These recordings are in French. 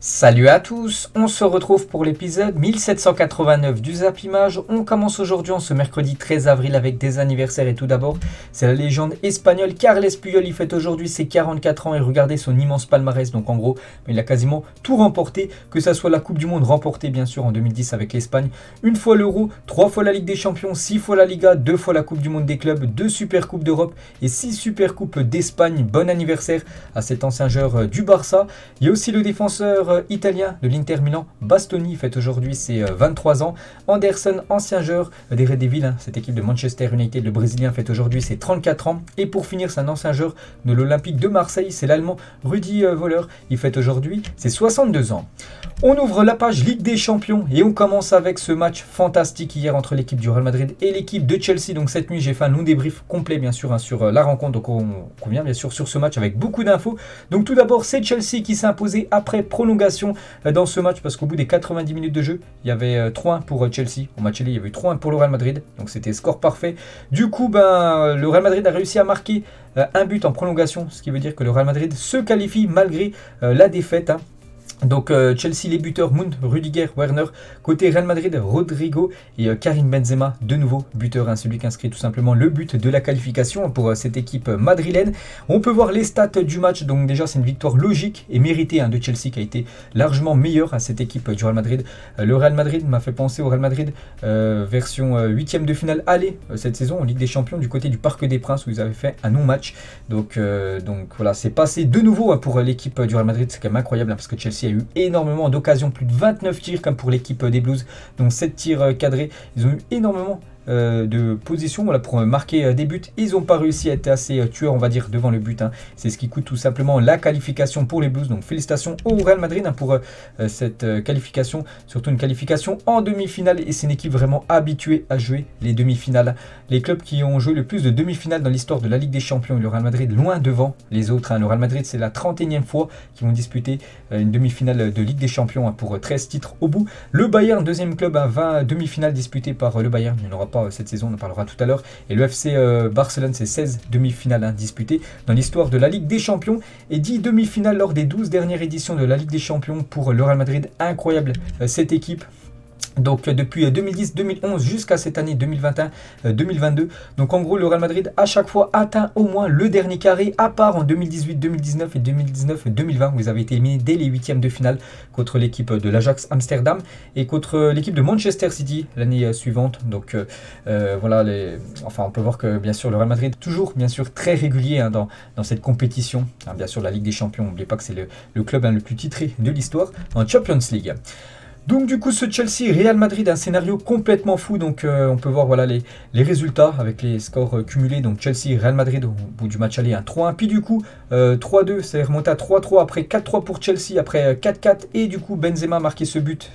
Salut à tous, on se retrouve pour l'épisode 1789 du Zap Image. On commence aujourd'hui en ce mercredi 13 avril avec des anniversaires et tout d'abord, c'est la légende espagnole Carles Puyol. Il fête aujourd'hui ses 44 ans et regardez son immense palmarès. Donc en gros, il a quasiment tout remporté, que ça soit la Coupe du Monde remportée bien sûr en 2010 avec l'Espagne, une fois l'Euro, 3 fois la Ligue des Champions, 6 fois la Liga, 2 fois la Coupe du Monde des clubs, 2 Super Coupes d'Europe et 6 Super Coupes d'Espagne. Bon anniversaire à cet ancien joueur du Barça. Il y a aussi le défenseur italien de l'Inter Milan, Bastoni, fête aujourd'hui ses 23 ans. Anderson, ancien joueur des Red Devils, cette équipe de Manchester United, le Brésilien, fête aujourd'hui ses 34 ans. Et pour finir, c'est un ancien joueur de l'Olympique de Marseille, c'est l'Allemand Rudi Völler, il fête aujourd'hui ses 62 ans. On ouvre la page Ligue des Champions et on commence avec ce match fantastique hier entre l'équipe du Real Madrid et l'équipe de Chelsea. Donc cette nuit, j'ai fait un long débrief complet bien sûr sur la rencontre. Donc on revient bien sûr sur ce match avec beaucoup d'infos. Donc tout d'abord, c'est Chelsea qui s'est imposé après prolongation dans ce match parce qu'au bout des 90 minutes de jeu, il y avait 3-1 pour Chelsea. Au match aller, il y avait eu 3-1 pour le Real Madrid. Donc c'était score parfait. Du coup, le Real Madrid a réussi à marquer un but en prolongation, ce qui veut dire que le Real Madrid se qualifie malgré la défaite. Donc Chelsea, les buteurs Mount, Rudiger, Werner. Côté Real Madrid, Rodrigo et Karim Benzema, de nouveau buteur, celui qui inscrit tout simplement le but de la qualification pour cette équipe madrilène. On peut voir les stats du match. Donc déjà, c'est une victoire logique et méritée de Chelsea qui a été largement meilleure à cette équipe du Real Madrid. Le Real Madrid m'a fait penser au Real Madrid version 8e de finale aller cette saison en Ligue des Champions du côté du Parc des Princes où ils avaient fait un non-match. Donc voilà, c'est passé de nouveau pour l'équipe du Real Madrid. C'est quand même incroyable parce que Chelsea a eu énormément d'occasions, plus de 29 tirs comme pour l'équipe des Blues, donc 7 tirs cadrés. Ils ont eu énormément de position pour marquer des buts. Ils n'ont pas réussi à être assez tueurs, on va dire, devant le but. C'est ce qui coûte tout simplement la qualification pour les Blues. Donc félicitations au Real Madrid pour cette qualification, surtout une qualification en demi-finale. Et c'est une équipe vraiment habituée à jouer les demi-finales. Les clubs qui ont joué le plus de demi-finales dans l'histoire de la Ligue des Champions et le Real Madrid loin devant les autres. Le Real Madrid, c'est la 31e fois qu'ils vont disputer une demi-finale de Ligue des Champions pour 13 titres au bout. Le Bayern, deuxième club à 20 demi-finales disputées par le Bayern. Il n'y en aura pas cette saison, on en parlera tout à l'heure. Et le FC Barcelone, c'est 16 demi-finales disputées dans l'histoire de la Ligue des Champions et 10 demi-finales lors des 12 dernières éditions de la Ligue des Champions pour le Real Madrid. Incroyable cette équipe. Donc depuis 2010-2011 jusqu'à cette année 2021-2022. Donc en gros, le Real Madrid à chaque fois atteint au moins le dernier carré, à part en 2018-2019 et 2019-2020 où ils avaient été éliminés dès les huitièmes de finale contre l'équipe de l'Ajax Amsterdam et contre l'équipe de Manchester City l'année suivante. Donc voilà, on peut voir que bien sûr le Real Madrid toujours bien sûr très régulier dans cette compétition. Bien sûr la Ligue des Champions, n'oubliez pas que c'est le club le plus titré de l'histoire en Champions League. Donc du coup ce Chelsea Real Madrid, un scénario complètement fou. Donc on peut voir voilà les résultats avec les scores cumulés. Donc Chelsea Real Madrid au bout du match aller 3-1, puis du coup 3-2, c'est remonté à 3-3, après 4-3 pour Chelsea, après 4-4 et du coup Benzema a marqué ce but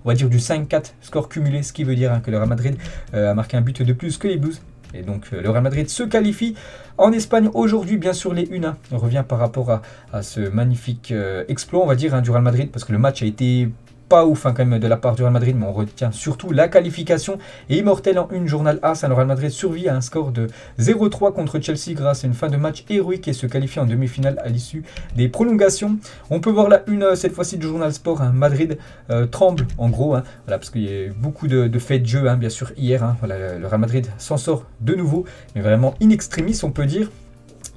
on va dire du 5-4 score cumulé, ce qui veut dire que le Real Madrid a marqué un but de plus que les Blues. Et donc le Real Madrid se qualifie en Espagne aujourd'hui, bien sûr les unes. On revient par rapport à ce magnifique exploit on va dire du Real Madrid parce que le match a été pas ouf quand même de la part du Real Madrid, mais on retient surtout la qualification et immortel en une. Journal A, le Real Madrid survit à un score de 0-3 contre Chelsea grâce à une fin de match héroïque et se qualifie en demi-finale à l'issue des prolongations. On peut voir la une cette fois-ci du Journal Sport. Madrid tremble en gros, voilà, parce qu'il y a eu beaucoup de faits de jeu bien sûr hier. Voilà, le Real Madrid s'en sort de nouveau, mais vraiment in extremis on peut dire.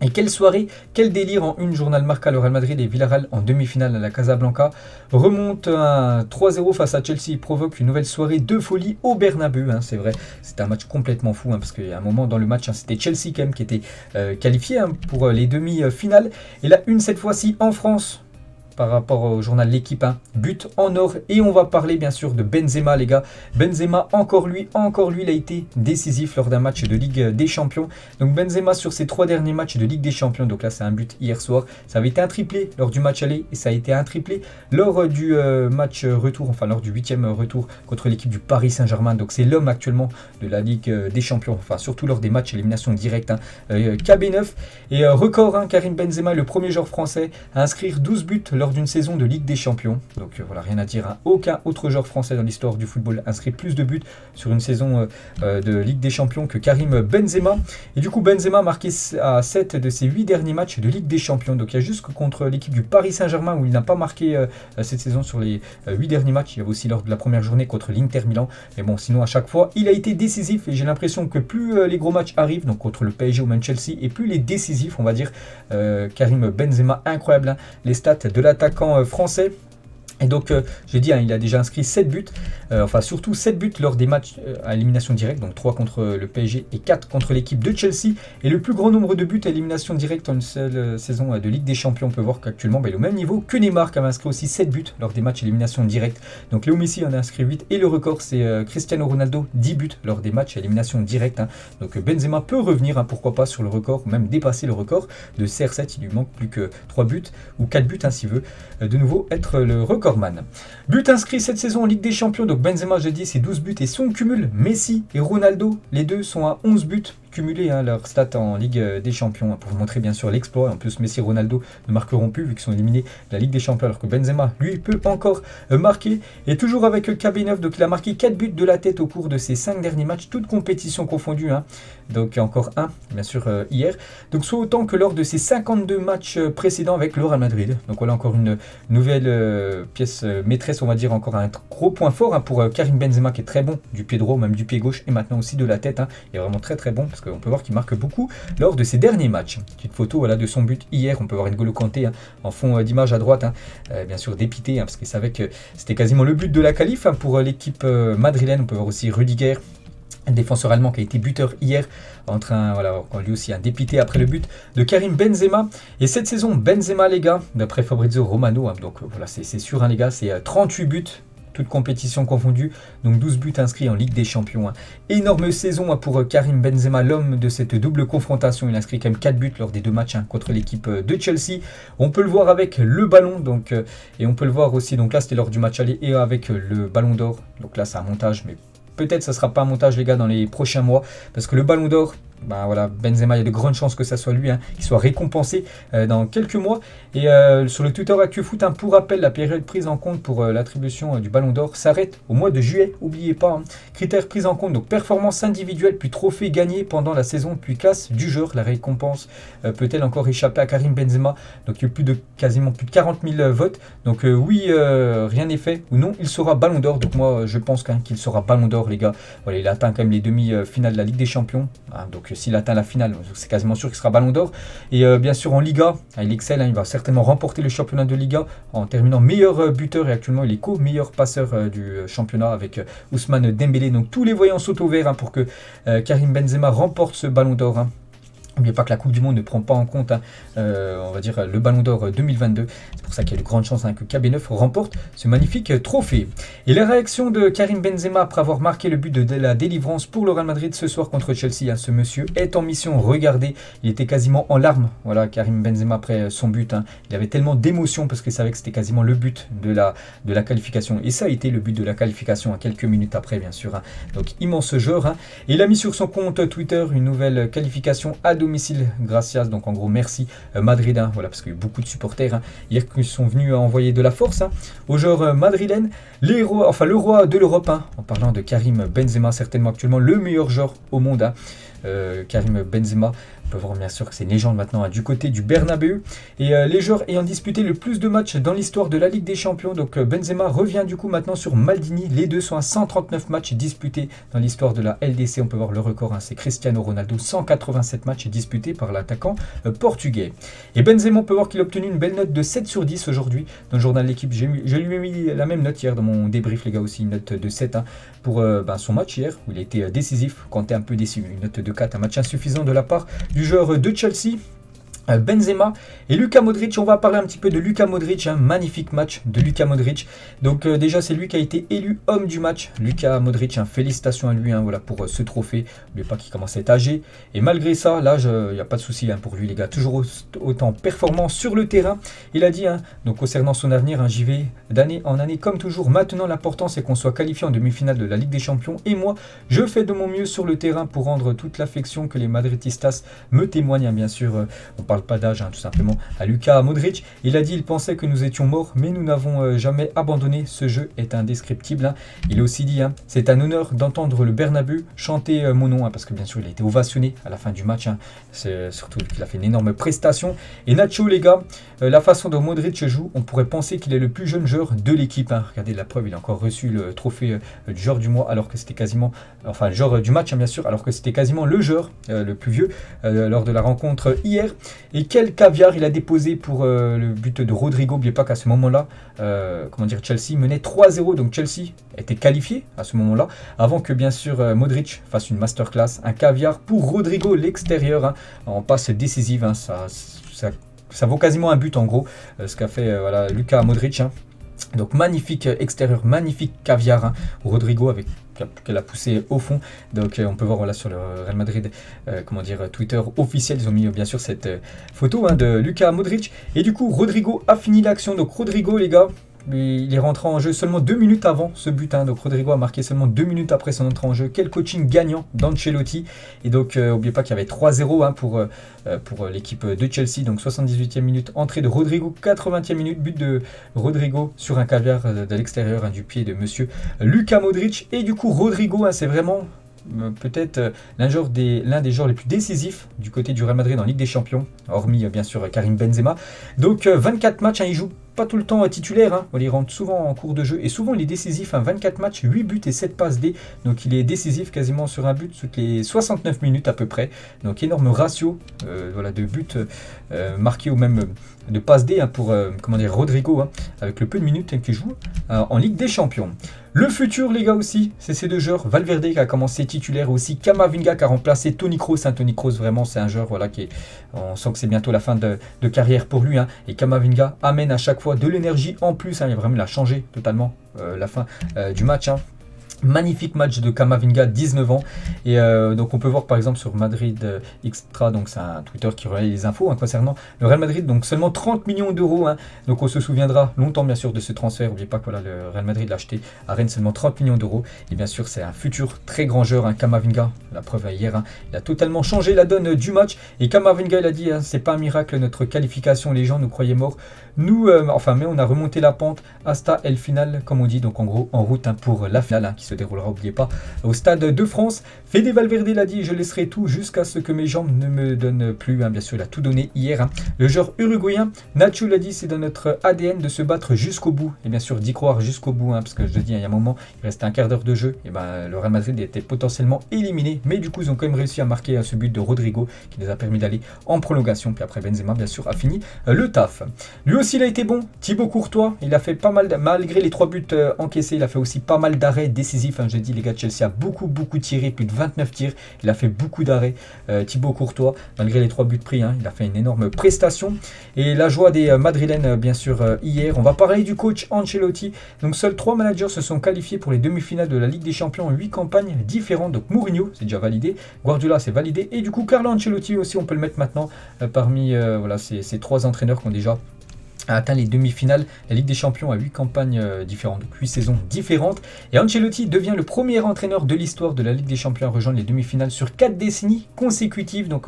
Et quelle soirée, quel délire en une. Journal Marca, le Real Madrid et Villarreal en demi-finale à la Casablanca remonte à 3-0 face à Chelsea, provoque une nouvelle soirée de folie au Bernabeu. C'est vrai, c'était un match complètement fou parce qu'il y a un moment dans le match, c'était Chelsea quand même qui était qualifié pour les demi-finales. Et la une cette fois-ci en France. Par rapport au journal L'équipe, but en or. Et on va parler bien sûr de Benzema les gars. Benzema encore lui il a été décisif lors d'un match de Ligue des Champions. Donc Benzema sur ses 3 derniers matchs de Ligue des Champions, donc là c'est un but hier soir. Ça avait été un triplé lors du match aller et ça a été un triplé lors du match retour, enfin lors du 8e retour contre l'équipe du Paris Saint-Germain. Donc c'est l'homme actuellement de la Ligue des Champions, enfin surtout lors des matchs élimination directe. KB9 et record, Karim Benzema est le premier joueur français à inscrire 12 buts lors lors d'une saison de Ligue des Champions. Donc voilà, rien à dire, hein. Aucun autre joueur français dans l'histoire du football inscrit plus de buts sur une saison de Ligue des Champions que Karim Benzema. Et du coup, Benzema a marqué à 7 de ses 8 derniers matchs de Ligue des Champions. Donc il y a juste contre l'équipe du Paris Saint-Germain où il n'a pas marqué cette saison sur les 8 derniers matchs. Il y avait aussi lors de la première journée contre l'Inter Milan. Mais bon, sinon à chaque fois, il a été décisif et j'ai l'impression que plus les gros matchs arrivent, donc contre le PSG ou même Chelsea, et plus les décisifs, on va dire, Karim Benzema, incroyable, hein, les stats de l'attaquant français. Et donc, j'ai dit, hein, il a déjà inscrit 7 buts, enfin surtout 7 buts lors des matchs à élimination directe, donc 3 contre le PSG et 4 contre l'équipe de Chelsea. Et le plus grand nombre de buts à élimination directe en une seule saison de Ligue des Champions, on peut voir qu'actuellement, il est au même niveau que Neymar, qui avait inscrit aussi 7 buts lors des matchs à élimination directe. Donc Léo Messi en a inscrit 8, et le record, c'est Cristiano Ronaldo, 10 buts lors des matchs à élimination directe. Hein. Donc Benzema peut revenir, hein, pourquoi pas, sur le record, ou même dépasser le record de CR7, il lui manque plus que 3 buts, ou 4 buts, hein, s'il veut de nouveau être le record. But inscrit cette saison en Ligue des Champions, donc Benzema, j'ai dit, c'est 12 buts et son cumul, Messi et Ronaldo, les deux sont à 11 buts cumulés, hein, leur stat en Ligue des Champions, hein, pour vous montrer bien sûr l'exploit. En plus, Messi et Ronaldo ne marqueront plus vu qu'ils sont éliminés de la Ligue des Champions, alors que Benzema, lui, peut encore marquer. Et toujours avec KB9, donc il a marqué 4 buts de la tête au cours de ses 5 derniers matchs, toutes compétitions confondues, hein. Donc encore un, bien sûr, hier. Donc soit autant que lors de ses 52 matchs précédents avec le Real Madrid. Donc voilà encore une nouvelle pièce maîtresse, on va dire, encore un gros point fort, hein, pour Karim Benzema, qui est très bon du pied droit, même du pied gauche, et maintenant aussi de la tête, hein. Il est vraiment très très bon, parce qu'on peut voir qu'il marque beaucoup lors de ses derniers matchs. Petite photo, voilà, de son but hier, on peut voir N'Golo Kanté, hein, en fond d'image à droite, hein, bien sûr dépité, hein, parce qu'il savait que c'était quasiment le but de la qualif, hein, pour l'équipe madrilène. On peut voir aussi Rudiger, un défenseur allemand qui a été buteur hier, en train, voilà, lui aussi un dépité après le but de Karim Benzema. Et cette saison, Benzema, les gars, d'après Fabrizio Romano, hein, donc voilà, c'est sûr, hein, les gars, c'est 38 buts, toutes compétitions confondues, donc 12 buts inscrits en Ligue des Champions, hein. Énorme saison, hein, pour Karim Benzema, l'homme de cette double confrontation. Il a inscrit quand même 4 buts lors des 2 matchs, hein, contre l'équipe de Chelsea. On peut le voir avec le ballon, donc, et on peut le voir aussi, donc là c'était lors du match aller, et avec le ballon d'or. Donc là c'est un montage, mais peut-être ça ne sera pas un montage, les gars, dans les prochains mois, parce que le ballon d'or, ben voilà, Benzema, il y a de grandes chances que ça soit lui, hein, qui soit récompensé dans quelques mois. Et sur le Twitter ActuFoot, hein, pour rappel, la période prise en compte pour l'attribution du ballon d'or s'arrête au mois de juillet, n'oubliez pas, hein. Critères pris en compte, donc performance individuelle, puis trophée gagné pendant la saison, puis classe du joueur. La récompense peut-elle encore échapper à Karim Benzema? Donc il y a quasiment plus de 40 000 votes. Donc oui, rien n'est fait, ou non, il sera ballon d'or. Donc moi je pense qu'il sera ballon d'or, les gars. Voilà, il a atteint quand même les demi-finales de la Ligue des Champions, hein, donc s'il atteint la finale, c'est quasiment sûr qu'il sera ballon d'or. Et bien sûr en Liga, il excelle, hein, il va certainement remporter le championnat de Liga en terminant meilleur buteur, et actuellement il est co-meilleur passeur du championnat avec Ousmane Dembélé. Donc tous les voyants sautent au vert, hein, pour que Karim Benzema remporte ce ballon d'or, hein. N'oubliez pas que la Coupe du Monde ne prend pas en compte, hein, on va dire, le Ballon d'Or 2022. C'est pour ça qu'il y a de grandes chances, hein, que KB9 remporte ce magnifique trophée. Et la réaction de Karim Benzema après avoir marqué le but de la délivrance pour le Real Madrid ce soir contre Chelsea, hein. Ce monsieur est en mission, regardez, il était quasiment en larmes. Voilà, Karim Benzema après son but, hein. Il avait tellement d'émotion parce qu'il savait que c'était quasiment le but de la qualification. Et ça a été le but de la qualification, hein, quelques minutes après, bien sûr, hein. Donc immense joueur, hein. Et il a mis sur son compte Twitter une nouvelle qualification à domicile. Gracias, donc en gros merci Madrid, hein, voilà, parce qu'il y a eu beaucoup de supporters, hein, hier qui sont venus envoyer de la force, hein, aux joueurs madrilènes, le roi de l'Europe, hein, en parlant de Karim Benzema, certainement actuellement le meilleur joueur au monde, hein. Karim Benzema, on peut voir bien sûr que c'est une légende maintenant, hein, du côté du Bernabeu. Et les joueurs ayant disputé le plus de matchs dans l'histoire de la Ligue des Champions, donc Benzema revient du coup maintenant sur Maldini. Les deux sont à 139 matchs disputés dans l'histoire de la LDC. On peut voir le record, hein, c'est Cristiano Ronaldo, 187 matchs disputés par l'attaquant portugais. Et Benzema, on peut voir qu'il a obtenu une belle note de 7 sur 10 aujourd'hui dans le journal de l'équipe. Je lui ai mis la même note hier dans mon débrief, les gars, aussi une note de 7, hein, pour son match hier où il a été décisif. Kanté un peu déçu, une note de 4, un match insuffisant de la part du joueur de Chelsea, Benzema. Et Luka Modric, on va parler un petit peu de Luka Modric, un magnifique match de Luka Modric. Donc déjà c'est lui qui a été élu homme du match, Luka Modric, hein, félicitations à lui, hein, voilà, pour ce trophée. N'oubliez pas qu'il commence à être âgé, et malgré ça, l'âge, il n'y a pas de souci, hein, pour lui, les gars, toujours autant performant sur le terrain. Il a dit, hein, donc concernant son avenir, hein, j'y vais d'année en année comme toujours. Maintenant l'important c'est qu'on soit qualifié en demi-finale de la Ligue des Champions, et moi je fais de mon mieux sur le terrain pour rendre toute l'affection que les Madridistas me témoignent, hein, bien sûr. On parle parle pas d'âge, tout simplement, à Luka Modric. Il a dit, il pensait que nous étions morts, mais nous n'avons jamais abandonné. Ce jeu est indescriptible. Il a aussi dit, c'est un honneur d'entendre le Bernabeu chanter mon nom, parce que bien sûr, il a été ovationné à la fin du match. C'est surtout qu'il a fait une énorme prestation. Et Nacho, les gars, la façon dont Modric joue, on pourrait penser qu'il est le plus jeune joueur de l'équipe. Regardez la preuve, il a encore reçu le trophée du joueur du mois, alors que c'était quasiment, enfin le joueur du match, bien sûr, alors que c'était quasiment le joueur le plus vieux lors de la rencontre hier. Et quel caviar il a déposé pour le but de Rodrigo. N'oubliez pas qu'à ce moment-là, Chelsea menait 3-0, donc Chelsea était qualifié à ce moment-là, avant que bien sûr Modric fasse une masterclass, un caviar pour Rodrigo, l'extérieur, en passe décisive, ça vaut quasiment un but en gros, ce qu'a fait Luka Modric. Donc magnifique extérieur, magnifique caviar, Rodrigo avec qu'elle a poussé au fond. Donc on peut voir sur le Real Madrid Twitter officiel, ils ont mis bien sûr cette photo de Luka Modric. Et du coup Rodrigo a fini l'action. Donc Rodrigo, les gars, il est rentré en jeu seulement 2 minutes avant ce but. Donc Rodrigo a marqué seulement 2 minutes après son entrée en jeu. Quel coaching gagnant d'Ancelotti. Et donc n'oubliez pas qu'il y avait 3-0 pour l'équipe de Chelsea. Donc 78e minute, entrée de Rodrigo, 80e minute, but de Rodrigo sur un caviar de l'extérieur du pied de monsieur Luka Modric. Et du coup Rodrigo, c'est vraiment peut-être l'un des joueurs les plus décisifs du côté du Real Madrid en Ligue des Champions, hormis bien sûr Karim Benzema. Donc 24 matchs, il joue pas tout le temps titulaire, il rentre souvent en cours de jeu et souvent il est décisif, 24 matchs, 8 buts et 7 passes D, donc il est décisif quasiment sur un but toutes les 69 minutes à peu près, donc énorme ratio de buts marqués ou même de passes D pour Rodrigo, avec le peu de minutes qu'il joue en Ligue des Champions. Le futur, les gars, aussi, c'est ces deux joueurs. Valverde qui a commencé titulaire, aussi Camavinga qui a remplacé Toni Kroos. Toni Kroos, vraiment, c'est un joueur on sent que c'est bientôt la fin de carrière pour lui. Et Camavinga amène à chaque fois de l'énergie en plus. Il a changé totalement la fin du match. Magnifique match de Camavinga, 19 ans. Et donc on peut voir par exemple sur Madrid Extra, donc c'est un Twitter qui relaie les infos concernant le Real Madrid, donc seulement 30 millions d'euros. Donc on se souviendra longtemps bien sûr de ce transfert. N'oubliez pas que le Real Madrid l'a acheté à Rennes seulement 30 millions d'euros. Et bien sûr c'est un futur très grand joueur, Camavinga. La preuve hier, il a totalement changé la donne du match. Et Camavinga il a dit, c'est pas un miracle notre qualification, les gens nous croyaient morts. Nous, mais on a remonté la pente hasta el final, comme on dit, donc en gros en route pour la finale qui se déroulera, n'oubliez pas, au Stade de France. Fede Valverde l'a dit, je laisserai tout jusqu'à ce que mes jambes ne me donnent plus. Bien sûr, il a tout donné hier. Le joueur uruguayen, Nacho l'a dit, c'est dans notre ADN de se battre jusqu'au bout. Et bien sûr, d'y croire jusqu'au bout, parce que je le dis, il y a un moment, il restait un quart d'heure de jeu. Et le Real Madrid était potentiellement éliminé. Mais du coup, ils ont quand même réussi à marquer ce but de Rodrigo qui les a permis d'aller en prolongation. Puis après, Benzema, bien sûr, a fini le taf. Lui aussi, il a été bon. Thibaut Courtois, il a fait pas mal, malgré les 3 buts encaissés, il a fait aussi pas mal d'arrêts décisifs. Je dis, les gars de Chelsea a beaucoup tiré, plus de 29 tirs. Il a fait beaucoup d'arrêts. Thibaut Courtois, malgré les 3 buts pris, il a fait une énorme prestation. Et la joie des Madrilènes, bien sûr, hier. On va parler du coach Ancelotti. Donc, seuls 3 managers se sont qualifiés pour les demi-finales de la Ligue des Champions en 8 campagnes différentes. Donc, Mourinho, c'est déjà validé. Guardiola, c'est validé. Et du coup, Carlo Ancelotti aussi, on peut le mettre maintenant parmi ces 3 entraîneurs qui ont déjà a atteint les demi-finales. La Ligue des Champions a 8 campagnes différentes, donc 8 saisons différentes. Et Ancelotti devient le premier entraîneur de l'histoire de la Ligue des Champions à rejoindre les demi-finales sur 4 décennies consécutives. Donc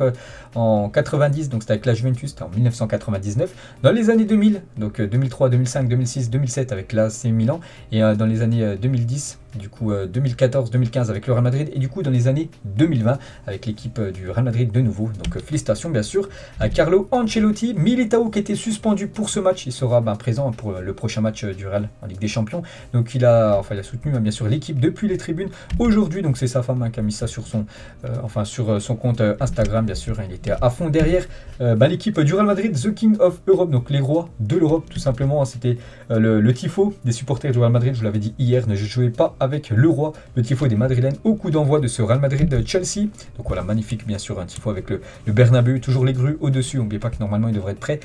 en 90, donc c'était avec la Juventus, c'était en 1999. Dans les années 2000, donc 2003, 2005, 2006, 2007 avec l'AC Milan. Et dans les années 2010, du coup 2014-2015 avec le Real Madrid, et du coup dans les années 2020 avec l'équipe du Real Madrid de nouveau. Donc félicitations bien sûr à Carlo Ancelotti. Militao qui était suspendu pour ce match, il sera présent pour le prochain match du Real en Ligue des Champions. Donc il a soutenu bien sûr l'équipe depuis les tribunes aujourd'hui. Donc c'est sa femme qui a mis ça sur son compte Instagram, bien sûr. Il était à fond derrière l'équipe du Real Madrid, The King of Europe, donc les rois de l'Europe tout simplement. C'était le tifo des supporters du Real Madrid, je vous l'avais dit hier, ne jouez pas avec le roi, le tifo des Madrilènes au coup d'envoi de ce Real Madrid-Chelsea. Donc voilà, magnifique bien sûr, un tifo avec le Bernabeu, toujours les grues au-dessus. N'oubliez pas que normalement il devrait être prêt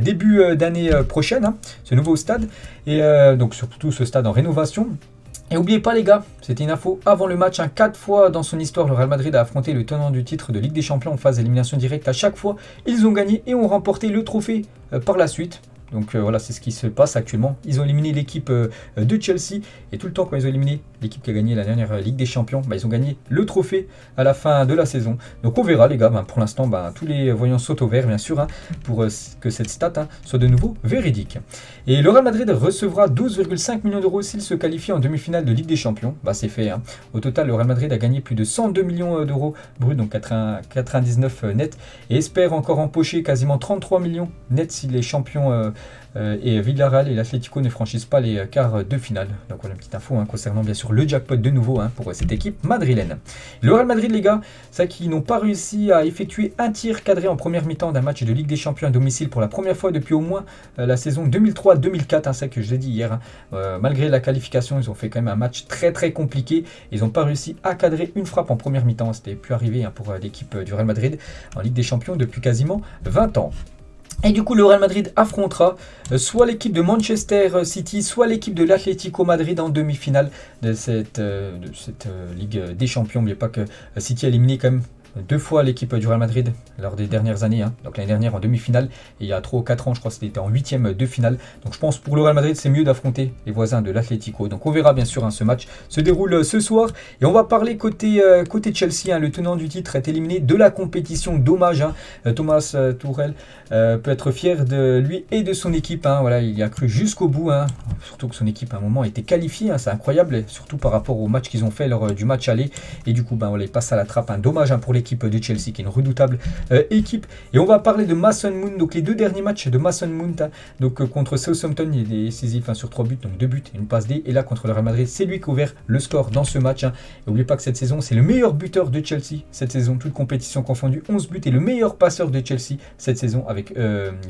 début d'année prochaine, ce nouveau stade. Et donc surtout ce stade en rénovation. Et n'oubliez pas les gars, c'était une info avant le match, 4 fois dans son histoire, le Real Madrid a affronté le tenant du titre de Ligue des Champions en phase d'élimination directe. À chaque fois, ils ont gagné et ont remporté le trophée par la suite. Donc voilà, c'est ce qui se passe actuellement. Ils ont éliminé l'équipe de Chelsea. Et tout le temps, quand ils ont éliminé l'équipe qui a gagné la dernière Ligue des Champions, ils ont gagné le trophée à la fin de la saison. Donc on verra les gars. Pour l'instant, tous les voyants sautent au vert, bien sûr, pour que cette stat soit de nouveau véridique. Et le Real Madrid recevra 12,5 millions d'euros s'il se qualifie en demi-finale de Ligue des Champions. C'est fait. Au total, le Real Madrid a gagné plus de 102 millions d'euros bruts, donc 99 net, et espère encore empocher quasiment 33 millions net si les champions et Villarreal et l'Atlético ne franchissent pas les quarts de finale. Donc voilà une petite info concernant bien sûr le jackpot de nouveau pour cette équipe madrilène. Le Real Madrid les gars, c'est qu'ils n'ont pas réussi à effectuer un tir cadré en première mi-temps d'un match de Ligue des Champions à domicile pour la première fois depuis au moins la saison 2003-2004, c'est que je l'ai dit hier. Malgré la qualification, ils ont fait quand même un match très très compliqué. Ils n'ont pas réussi à cadrer une frappe en première mi-temps. C'était plus arrivé pour l'équipe du Real Madrid en Ligue des Champions depuis quasiment 20 ans. Et du coup, le Real Madrid affrontera soit l'équipe de Manchester City, soit l'équipe de l'Atlético Madrid en demi-finale de cette Ligue des Champions. N'oubliez pas que City a éliminé quand même 2 fois l'équipe du Real Madrid lors des dernières années. Donc l'année dernière en demi-finale et il y a 3 ou 4 ans, je crois que c'était en 8e de finale. Donc je pense pour le Real Madrid, c'est mieux d'affronter les voisins de l'Atlético. Donc on verra bien sûr, ce match se déroule ce soir. Et on va parler côté Chelsea. Le tenant du titre est éliminé de la compétition. Dommage. Thomas Tuchel peut être fier de lui et de son équipe. Voilà, il y a cru jusqu'au bout. Surtout que son équipe à un moment était qualifiée. C'est incroyable, surtout par rapport au match qu'ils ont fait lors du match aller. Et du coup, voilà, il passe à la trappe. Dommage pour l'équipe de Chelsea qui est une redoutable équipe. Et on va parler de Mason Mount. Donc les 2 derniers matchs de Mason Mount. Donc contre Southampton, il est décisif sur 3 buts. Donc 2 buts et une passe D. Et là contre le Real Madrid, c'est lui qui a ouvert le score dans ce match. Et n'oubliez pas que cette saison, c'est le meilleur buteur de Chelsea. Cette saison, toute compétition confondue, 11 buts. Et le meilleur passeur de Chelsea cette saison avec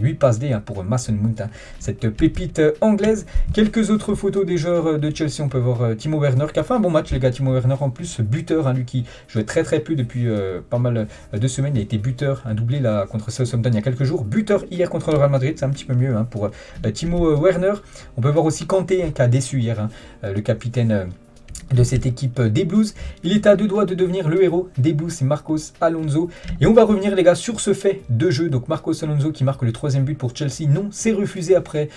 8 passes D pour Mason Mount. Cette pépite anglaise. Quelques autres photos des joueurs de Chelsea. On peut voir Timo Werner qui a fait un bon match les gars. Timo Werner en plus buteur. Lui qui jouait très très peu depuis pas mal de semaines. Il a été buteur. Un doublé là contre Southampton il y a quelques jours. Buteur hier contre le Real Madrid. C'est un petit peu mieux pour Timo Werner. On peut voir aussi Kanté qui a déçu hier. Le capitaine de cette équipe des Blues. Il est à 2 doigts de devenir le héros des Blues, c'est Marcos Alonso. Et on va revenir les gars sur ce fait de jeu. Donc Marcos Alonso qui marque le 3e but pour Chelsea. Non, c'est refusé après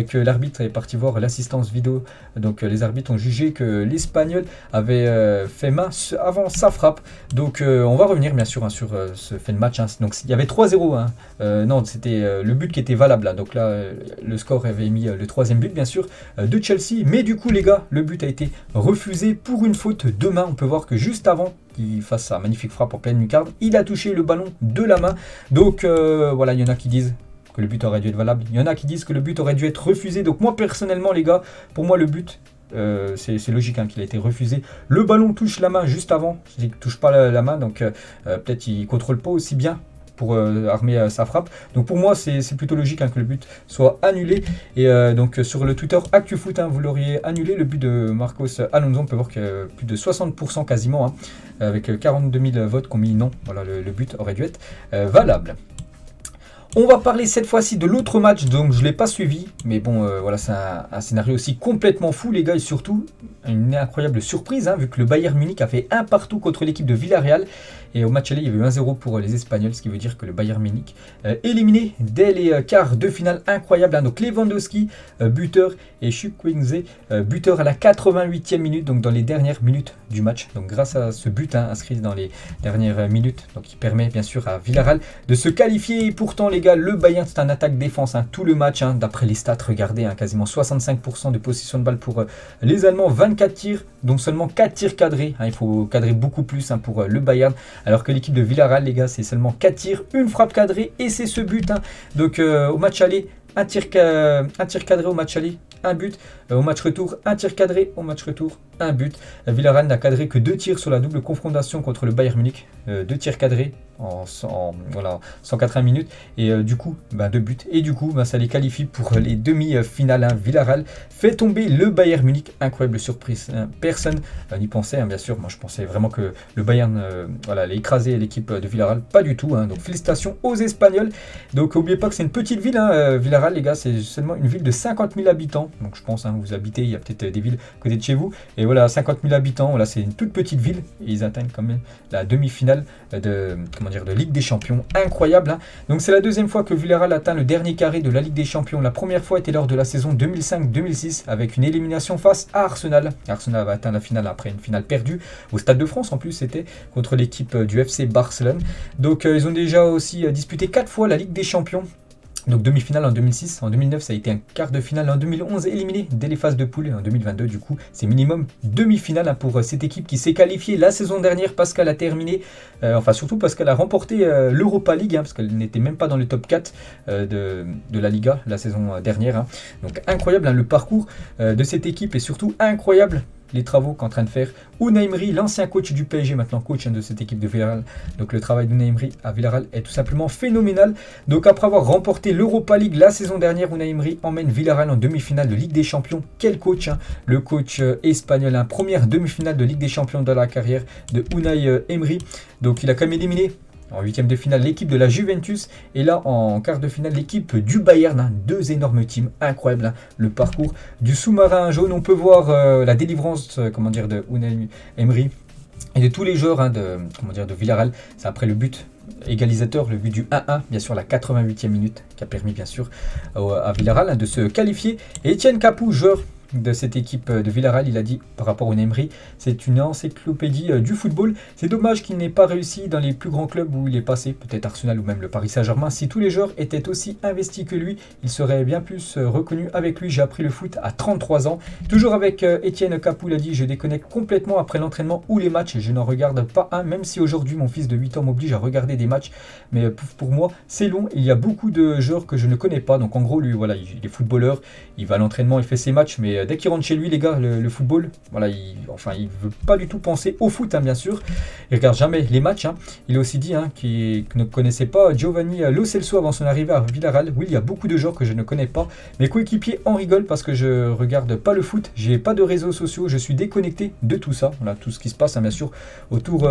que l'arbitre est parti voir l'assistance vidéo. Donc les arbitres ont jugé que l'Espagnol avait fait main avant sa frappe. Donc on va revenir bien sûr sur ce fait de match. Donc il y avait 3-0. Non, c'était le but qui était valable. Donc là, le score avait mis le 3e but bien sûr de Chelsea. Mais du coup les gars, le but a été refusé pour une faute de main. On peut voir que juste avant qu'il fasse sa magnifique frappe en pleine lucarne, il a touché le ballon de la main. Donc voilà, il y en a qui disent que le but aurait dû être valable. Il y en a qui disent que le but aurait dû être refusé. Donc moi personnellement les gars, pour moi le but c'est logique qu'il a été refusé. Le ballon touche la main juste avant. Il ne touche pas la main, donc peut-être il ne contrôle pas aussi bien pour armer sa frappe. Donc pour moi c'est plutôt logique que le but soit annulé. Et donc sur le Twitter ActuFoot, vous l'auriez annulé le but de Marcos Alonso. On peut voir que plus de 60% quasiment, avec 42 000 votes qui ont mis non. Voilà, le but aurait dû être valable. On va parler cette fois-ci de l'autre match, donc je ne l'ai pas suivi, mais bon, voilà, c'est un scénario aussi complètement fou, les gars, et surtout une incroyable surprise, vu que le Bayern Munich a fait 1 partout contre l'équipe de Villarreal, et au match aller, il y avait eu 1-0 pour les Espagnols, ce qui veut dire que le Bayern Munich éliminé dès les quarts de finale, incroyable, donc Lewandowski, buteur, et Chukwueze, buteur à la 88e minute, donc dans les dernières minutes du match, donc grâce à ce but inscrit dans les dernières minutes, donc qui permet bien sûr à Villarreal de se qualifier, et pourtant les gars, le Bayern c'est un attaque-défense tout le match, d'après les stats, regardez, quasiment 65% de possession de balle pour les Allemands, 24 tirs, donc seulement 4 tirs cadrés, il faut cadrer beaucoup plus pour le Bayern, alors que l'équipe de Villarreal les gars c'est seulement 4 tirs, une frappe cadrée et c'est ce but, donc au match aller, un tir cadré au match aller, un but, au match retour, un tir cadré, au match retour, un but. Villarreal n'a cadré que 2 tirs sur la double confrontation contre le Bayern Munich, 2 tirs cadrés en 180 minutes, et du coup 2 buts, et du coup ça les qualifie pour les demi-finales. Villarreal fait tomber le Bayern Munich, incroyable surprise, personne n'y pensait, bien sûr, moi je pensais vraiment que le Bayern allait écraser l'équipe de Villarreal, pas du tout, donc félicitations aux Espagnols. Donc n'oubliez pas que c'est une petite ville, Villarreal les gars, c'est seulement une ville de 50 000 habitants, donc je pense vous habitez, il y a peut-être des villes à côté de chez vous, et voilà, 50 000 habitants, voilà, c'est une toute petite ville, et ils atteignent quand même la demi-finale de Ligue des Champions. Incroyable, hein. Donc c'est la deuxième fois que Villarreal atteint le dernier carré de la Ligue des Champions. La première fois était lors de la saison 2005-2006 avec une élimination face à Arsenal. Arsenal avait atteint la finale après une finale perdue au Stade de France. En plus, c'était contre l'équipe du FC Barcelone. Donc ils ont déjà aussi disputé 4 fois la Ligue des Champions. Donc demi-finale en 2006, en 2009 ça a été un quart de finale, en 2011 éliminé dès les phases de poule, et en 2022 du coup c'est minimum demi-finale, hein, pour cette équipe qui s'est qualifiée la saison dernière parce qu'elle a terminé, enfin surtout parce qu'elle a remporté l'Europa League, hein, parce qu'elle n'était même pas dans le top 4 de la Liga la saison dernière, hein. Donc incroyable, hein, le parcours de cette équipe, et surtout incroyable les travaux qu'est en train de faire Unai Emery, l'ancien coach du PSG, maintenant coach, hein, de cette équipe de Villarreal. Donc le travail d'Unai Emery à Villarreal est tout simplement phénoménal. Donc après avoir remporté l'Europa League la saison dernière, Unai Emery emmène Villarreal en demi-finale de Ligue des Champions. Quel coach, hein, le coach espagnol, hein, première demi-finale de Ligue des Champions dans la carrière de Unai Emery. Donc il a quand même éliminé en huitième de finale l'équipe de la Juventus, et là en quart de finale l'équipe du Bayern, hein, deux énormes teams, incroyable, hein, le parcours du sous-marin jaune. On peut voir la délivrance de Unai Emery et de tous les joueurs, hein, de Villarreal. C'est après le but égalisateur, le but du 1-1, bien sûr la 88e minute, qui a permis bien sûr à Villarreal, hein, de se qualifier. Et Etienne Capoue, joueur de cette équipe de Villarreal, il a dit par rapport au Emery, c'est une encyclopédie du football. C'est dommage qu'il n'ait pas réussi dans les plus grands clubs où il est passé, peut-être Arsenal ou même le Paris Saint-Germain. Si tous les joueurs étaient aussi investis que lui, il serait bien plus reconnu. Avec lui, j'ai appris le foot à 33 ans. Toujours avec Etienne Capoue, il a dit, je déconnecte complètement après l'entraînement ou les matchs. Je n'en regarde pas un, même si aujourd'hui mon fils de 8 ans m'oblige à regarder des matchs. Mais pour moi, c'est long. Il y a beaucoup de joueurs que je ne connais pas. Donc en gros, lui, voilà, il est footballeur, il va à l'entraînement, il fait ses matchs, mais dès qu'il rentre chez lui, les gars, le football, voilà, il veut pas du tout penser au foot, hein, bien sûr. Il regarde jamais les matchs, hein. Il a aussi dit, hein, qu'il ne connaissait pas Giovanni Lo Celso avant son arrivée à Villarreal. Oui, il y a beaucoup de joueurs que je ne connais pas. Mes coéquipiers en rigolent parce que je regarde pas le foot, j'ai pas de réseaux sociaux, je suis déconnecté de tout ça. Voilà, tout ce qui se passe, hein, bien sûr, autour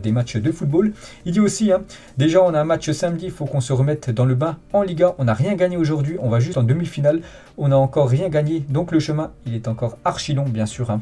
des matchs de football. Il dit aussi, hein, déjà on a un match samedi, il faut qu'on se remette dans le bain en Liga. On n'a rien gagné aujourd'hui, on va juste en demi-finale. On n'a encore rien gagné, donc le chemin, il est encore archi long, bien sûr, hein.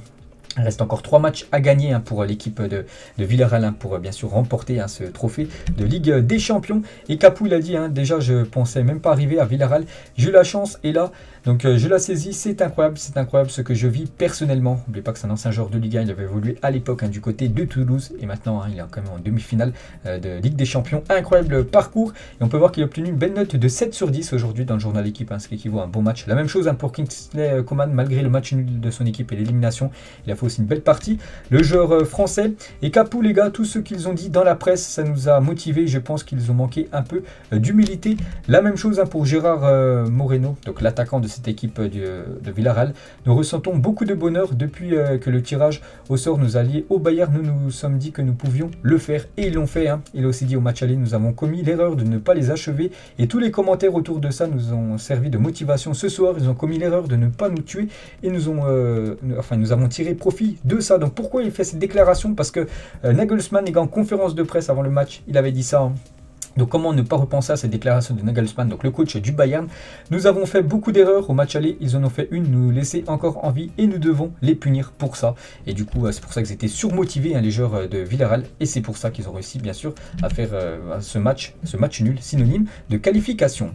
Il reste encore 3 matchs à gagner, hein, pour l'équipe de Villarreal, hein, pour bien sûr remporter, hein, ce trophée de Ligue des Champions. Et Capoue, il a dit, hein, déjà je pensais même pas arriver à Villarreal, j'ai eu la chance, et là, donc je la saisis, c'est incroyable ce que je vis personnellement. N'oubliez pas que c'est un ancien joueur de Ligue 1, il avait évolué à l'époque, hein, du côté de Toulouse, et maintenant, hein, il est quand même en demi-finale de Ligue des Champions. Incroyable parcours, et on peut voir qu'il a obtenu une belle note de 7 sur 10 aujourd'hui dans le journal Équipe, hein, ce qui équivaut à un bon match. La même chose, hein, pour Kingsley Coman, malgré le match nul de son équipe et l'élimination, il a fait aussi une belle partie, le joueur français. Et Capoue, les gars, tout ce qu'ils ont dit dans la presse, ça nous a motivés. Je pense qu'ils ont manqué un peu d'humilité. La même chose, hein, pour Gérard Moreno, donc l'attaquant de cette équipe de Villarreal. Nous ressentons beaucoup de bonheur depuis que le tirage au sort nous a liés au Bayern. Nous nous sommes dit que nous pouvions le faire, et ils l'ont fait, hein. Il a aussi dit au match aller, nous avons commis l'erreur de ne pas les achever, et tous les commentaires autour de ça nous ont servi de motivation. Ce soir, ils ont commis l'erreur de ne pas nous tuer, et nous avons tiré profit de ça. Donc pourquoi il fait cette déclaration? Parce que Nagelsmann, en conférence de presse avant le match, il avait dit ça, hein. Donc comment ne pas repenser à cette déclaration de Nagelsmann, donc le coach du Bayern. Nous avons fait beaucoup d'erreurs au match aller, ils en ont fait une, nous laisser encore en vie, et nous devons les punir pour ça. Et du coup, c'est pour ça qu'ils étaient surmotivés, hein, les joueurs de Villarreal, et c'est pour ça qu'ils ont réussi bien sûr à faire ce match nul, synonyme de qualification.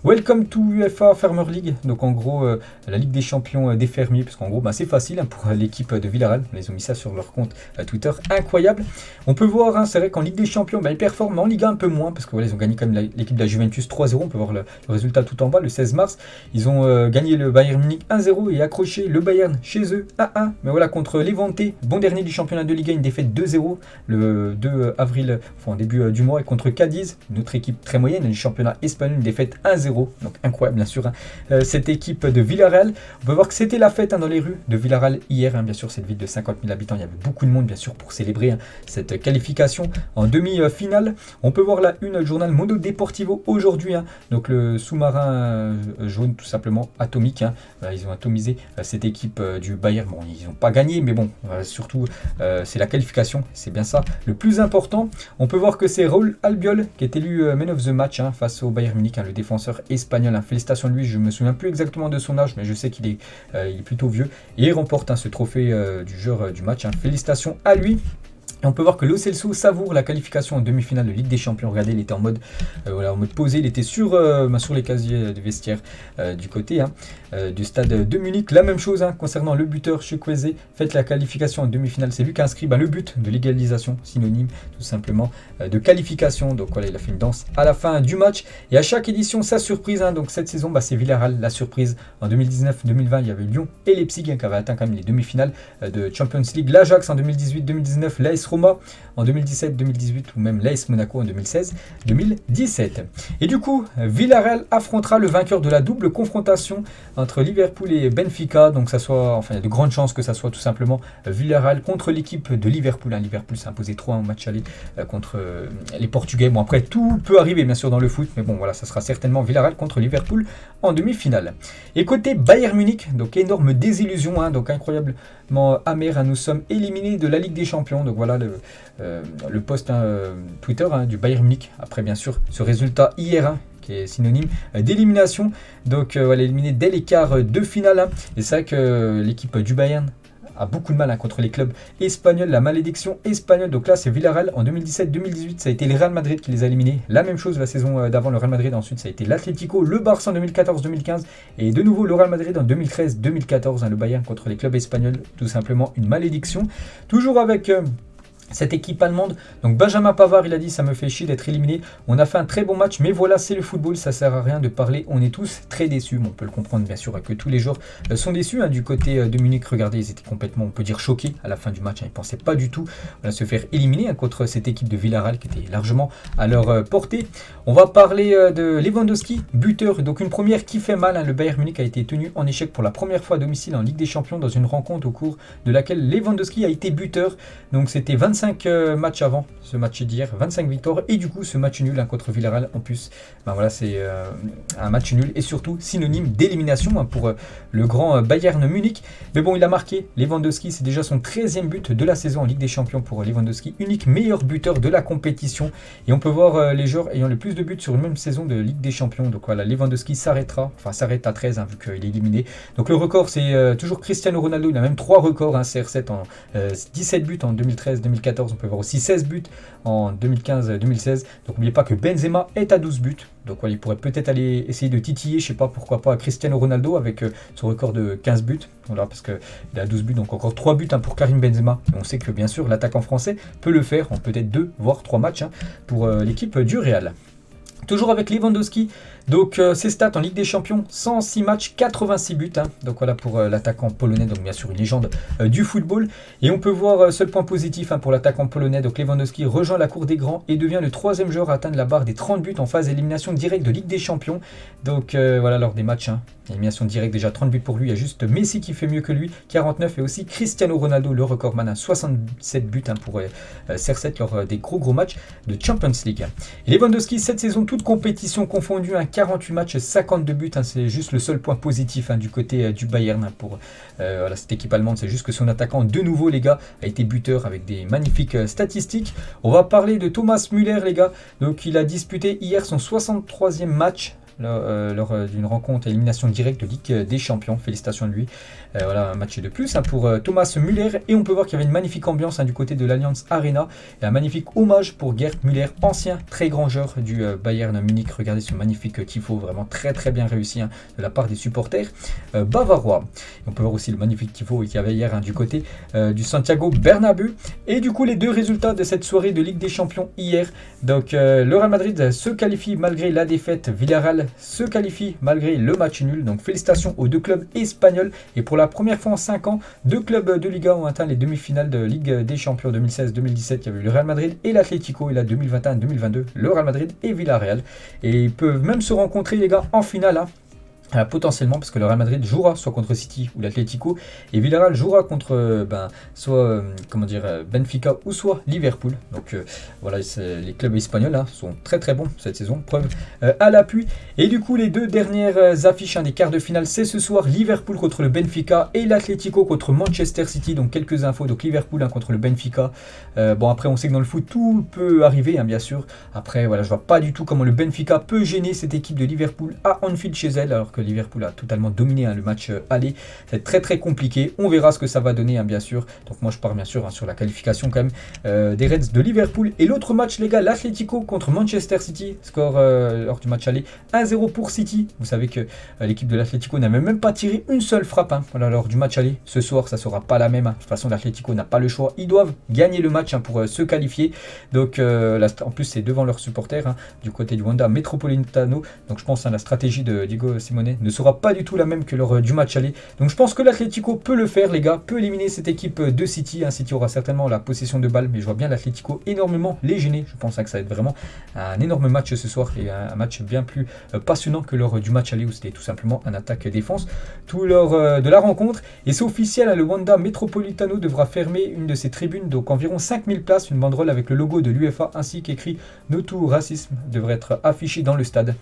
Welcome to UEFA Farmer League, donc en gros la Ligue des Champions des fermiers, parce qu'en gros c'est facile, hein, pour l'équipe de Villarreal, ils ont mis ça sur leur compte Twitter, incroyable. On peut voir, hein, c'est vrai qu'en Ligue des Champions ils performent, mais en Ligue 1 un peu moins, parce que voilà, ils ont gagné quand même l'équipe de la Juventus 3-0, on peut voir le résultat tout en bas, le 16 mars, ils ont gagné le Bayern Munich 1-0 et accroché le Bayern chez eux 1-1, mais voilà, contre Levante, bon dernier du championnat de Ligue 1, une défaite 2-0 le 2 avril, enfin en début du mois, et contre Cadiz, une autre équipe très moyenne du championnat espagnol, une défaite 1-0. Donc incroyable bien sûr, hein, cette équipe de Villarreal. On peut voir que c'était la fête, hein, dans les rues de Villarreal hier, hein, bien sûr cette ville de 50 000 habitants, il y avait beaucoup de monde bien sûr pour célébrer, hein, cette qualification en demi-finale. On peut voir la une, le journal Mundo Deportivo aujourd'hui, hein, donc le sous-marin jaune tout simplement atomique, hein, ils ont atomisé cette équipe du Bayern. Bon, ils n'ont pas gagné, mais bon, surtout c'est la qualification, c'est bien ça le plus important. On peut voir que c'est Raúl Albiol qui est élu Man of the Match, hein, face au Bayern Munich, hein, le défenseur espagnol, hein. Félicitations à lui, je me souviens plus exactement de son âge, mais je sais qu'il est plutôt vieux, et il remporte, hein, ce trophée du joueur du match, hein. Félicitations à lui. Et on peut voir que Lo Celso savoure la qualification en demi-finale de Ligue des Champions. Regardez, il était en mode, en mode posé, il était sur les casiers de vestiaire du côté du stade de Munich. La même chose concernant le buteur Chukwueze. Faites la qualification en demi-finale. C'est lui qui a inscrit le but de l'égalisation, synonyme tout simplement de qualification. Donc voilà, il a fait une danse à la fin du match. Et à chaque édition, sa surprise. Donc cette saison, c'est Villarreal, la surprise. En 2019-2020, il y avait Lyon et Leipzig qui avaient atteint quand même les demi-finales de Champions League. L'Ajax en 2018-2019, l'AS Roma en 2017-2018 ou même l'AS Monaco en 2016-2017. Et du coup, Villarreal affrontera le vainqueur de la double confrontation entre Liverpool et Benfica. Donc il y a de grandes chances que ça soit tout simplement Villarreal contre l'équipe de Liverpool. Liverpool s'est imposé 3 en match aller contre les Portugais. Bon, après, tout peut arriver bien sûr dans le foot, mais bon, voilà, ça sera certainement Villarreal contre Liverpool en demi-finale. Et côté Bayern Munich, donc énorme désillusion, donc incroyablement amer, nous sommes éliminés de la Ligue des Champions. Donc voilà le post Twitter du Bayern Munich, après bien sûr ce résultat hier, qui est synonyme d'élimination. Donc éliminé dès l'écart de finale. Et c'est vrai que l'équipe du Bayern a beaucoup de mal contre les clubs espagnols, la malédiction espagnole. Donc là, c'est Villarreal en 2017-2018, ça a été le Real Madrid qui les a éliminés. La même chose la saison d'avant, le Real Madrid. Ensuite, ça a été l'Atlético, le Barça en 2014-2015 et de nouveau le Real Madrid en 2013-2014. Le Bayern contre les clubs espagnols, tout simplement une malédiction. Toujours avec cette équipe allemande. Donc Benjamin Pavard, il a dit, ça me fait chier d'être éliminé. On a fait un très bon match, mais voilà, c'est le football, ça sert à rien de parler. On est tous très déçus. Bon, on peut le comprendre bien sûr que tous les joueurs sont déçus du côté de Munich. Regardez, ils étaient complètement, on peut dire, choqués à la fin du match. Ils ne pensaient pas du tout se faire éliminer contre cette équipe de Villarreal qui était largement à leur portée. On va parler de Lewandowski, buteur. Donc une première qui fait mal. Le Bayern Munich a été tenu en échec pour la première fois à domicile en Ligue des Champions dans une rencontre au cours de laquelle Lewandowski a été buteur. Donc c'était 25 matchs avant ce match d'hier, 25 victoires et du coup ce match nul contre Villarreal en plus. Voilà, c'est un match nul et surtout synonyme d'élimination pour le grand Bayern Munich. Mais bon, il a marqué Lewandowski, c'est déjà son 13e but de la saison en Ligue des Champions pour Lewandowski, unique meilleur buteur de la compétition. Et on peut voir les joueurs ayant le plus de buts sur une même saison de Ligue des Champions. Donc voilà, Lewandowski s'arrête à 13 vu qu'il est éliminé. Donc le record c'est toujours Cristiano Ronaldo, il a même 3 records, CR7 en 17 buts en 2013-2014. On peut voir aussi 16 buts en 2015-2016. Donc n'oubliez pas que Benzema est à 12 buts. Donc il pourrait peut-être aller essayer de titiller, je sais pas, pourquoi pas Cristiano Ronaldo avec son record de 15 buts. Voilà, parce qu'il a 12 buts, donc encore 3 buts pour Karim Benzema. Et on sait que bien sûr l'attaquant français peut le faire en peut-être 2 voire 3 matchs pour l'équipe du Real. Toujours avec Lewandowski, donc ses stats en Ligue des Champions, 106 matchs, 86 buts. Donc voilà pour l'attaquant polonais, donc bien sûr une légende du football. Et on peut voir seul point positif pour l'attaquant polonais, donc Lewandowski rejoint la cour des grands et devient le 3e joueur à atteindre la barre des 30 buts en phase d'élimination directe de Ligue des Champions. Donc voilà, lors des matchs, élimination directe, déjà 30 buts pour lui. Il y a juste Messi qui fait mieux que lui, 49, et aussi Cristiano Ronaldo, le recordman, 67 buts pour CR7 lors des gros matchs de Champions League. Et Lewandowski, cette saison, toute compétition confondue, 48 matchs, 52 buts. C'est juste le seul point positif du côté du Bayern pour cette équipe allemande. C'est juste que son attaquant, de nouveau, les gars, a été buteur avec des magnifiques statistiques. On va parler de Thomas Müller, les gars. Donc, il a disputé hier son 63e match lors d'une rencontre à élimination directe de Ligue des Champions. Félicitations de lui. Voilà, un match de plus pour Thomas Müller. Et on peut voir qu'il y avait une magnifique ambiance du côté de l'Allianz Arena. Et un magnifique hommage pour Gerd Müller, ancien très grand joueur du Bayern Munich. Regardez ce magnifique tifo, vraiment très très bien réussi de la part des supporters bavarois. Et on peut voir aussi le magnifique tifo qu'il y avait hier du côté du Santiago Bernabéu. Et du coup, les deux résultats de cette soirée de Ligue des Champions hier. Donc le Real Madrid se qualifie malgré la défaite. Villarreal se qualifie malgré le match nul. Donc félicitations aux deux clubs espagnols. Et pour la première fois en 5 ans, 2 clubs de Liga ont atteint les demi-finales de Ligue des Champions 2016-2017. Il y avait eu le Real Madrid et l'Atlético. Et là 2021-2022, le Real Madrid et Villarreal. Et ils peuvent même se rencontrer, les gars, en finale. Potentiellement, parce que le Real Madrid jouera soit contre City ou l'Atlético, et Villarreal jouera contre soit Benfica ou soit Liverpool. Donc voilà, les clubs espagnols sont très très bons cette saison, preuve à l'appui. Et du coup, les deux dernières affiches des quarts de finale, c'est ce soir: Liverpool contre le Benfica et l'Atlético contre Manchester City. Donc quelques infos. Donc Liverpool contre le Benfica. Bon, après on sait que dans le foot tout peut arriver, bien sûr. Après voilà, je vois pas du tout comment le Benfica peut gêner cette équipe de Liverpool à Anfield chez elle, alors que que Liverpool a totalement dominé le match aller. C'est très très compliqué. On verra ce que ça va donner, bien sûr. Donc moi je pars bien sûr sur la qualification quand même des Reds de Liverpool. Et l'autre match, les gars, l'Atlético contre Manchester City. Score lors du match aller 1-0 pour City. Vous savez que l'équipe de l'Atlético n'avait même pas tiré une seule frappe voilà, lors du match aller. Ce soir, ça ne sera pas la même. De toute façon, l'Atlético n'a pas le choix. Ils doivent gagner le match pour se qualifier. Donc en plus, c'est devant leurs supporters du côté du Wanda Metropolitano. Donc je pense que la stratégie de Diego Simeone ne sera pas du tout la même que lors du match aller. Donc je pense que l'Atlético peut le faire, les gars, peut éliminer cette équipe de City. City aura certainement la possession de balle, mais je vois bien l'Atlético énormément les gêner. Je pense que ça va être vraiment un énorme match ce soir et un match bien plus passionnant que lors du match aller où c'était tout simplement un attaque-défense tout lors de la rencontre. Et c'est officiel, le Wanda Metropolitano devra fermer une de ses tribunes, donc environ 5000 places. Une banderole avec le logo de l'UEFA ainsi qu'écrit No to Racisme devrait être affichée dans le stade.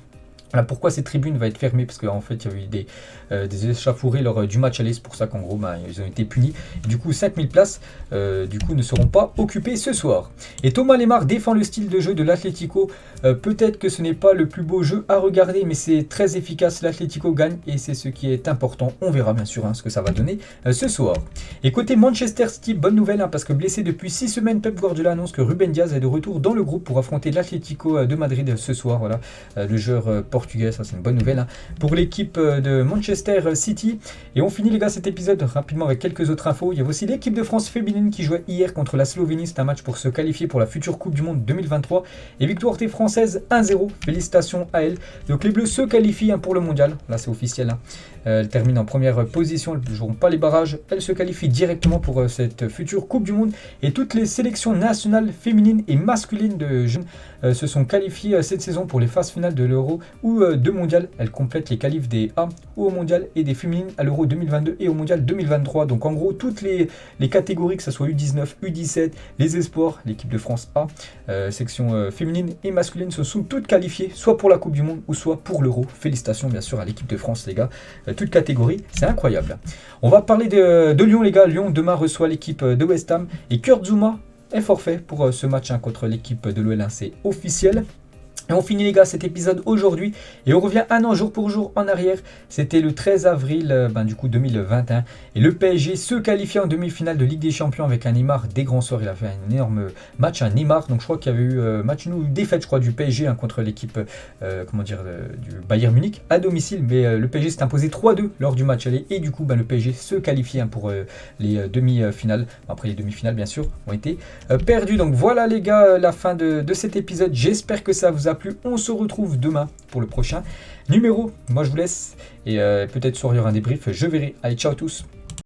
Voilà pourquoi cette tribune va être fermée, parce qu'en fait il y a eu des échauffourées lors du match aller, c'est pour ça qu'en gros ils ont été punis. Et du coup 5000 places ne seront pas occupées ce soir. Et Thomas Lemar défend le style de jeu de l'Atlético. Peut-être que ce n'est pas le plus beau jeu à regarder, mais c'est très efficace. L'Atlético gagne et c'est ce qui est important. On verra bien sûr ce que ça va donner ce soir. Et côté Manchester City, bonne nouvelle parce que blessé depuis 6 semaines, Pep Guardiola annonce que Ruben Dias est de retour dans le groupe pour affronter l'Atlético de Madrid ce soir. Voilà, le joueur portugais, ça c'est une bonne nouvelle pour l'équipe de Manchester City. Et on finit les gars cet épisode rapidement avec quelques autres infos. Il y avait aussi l'équipe de France féminine qui jouait hier contre la Slovénie. C'est un match pour se qualifier pour la future Coupe du Monde 2023 et victoire des Françaises 1-0. Félicitations à elles. Donc les Bleus se qualifient pour le mondial, là c'est officiel. Elles terminent en première position, elles ne joueront pas les barrages, elles se qualifient directement pour cette future Coupe du Monde. Et toutes les sélections nationales féminines et masculines de jeunes se sont qualifiées cette saison pour les phases finales de l'Euro ou de Mondial. Elles complètent les qualifs des A ou au Mondial et des féminines à l'Euro 2022 et au Mondial 2023. Donc en gros toutes les catégories, que ce soit U19, U17, les espoirs, l'équipe de France A, section féminine et masculine se sont toutes qualifiées soit pour la Coupe du Monde ou soit pour l'Euro. Félicitations bien sûr à l'équipe de France les gars, toutes catégories, c'est incroyable. On va parler de Lyon les gars. Lyon demain reçoit l'équipe de West Ham et Kurt Zouma est forfait pour ce match contre l'équipe de l'OL, c'est officiel. Et on finit les gars cet épisode aujourd'hui et on revient un an jour pour jour en arrière. C'était le 13 avril 2021 et le PSG se qualifie en demi-finale de Ligue des Champions avec un Neymar des grands soirs. Il a fait un énorme match, un Neymar. Donc je crois qu'il y avait eu match nul, défaite je crois du PSG contre l'équipe du Bayern Munich à domicile. Mais le PSG s'est imposé 3-2 lors du match aller et du coup le PSG se qualifie pour les demi-finales. Après les demi-finales bien sûr ont été perdues. Donc voilà les gars la fin de cet épisode. J'espère que ça vous a plu. On se retrouve demain pour le prochain numéro. Moi je vous laisse et peut-être sur il y aura un débrief, je verrai. Allez, ciao à tous.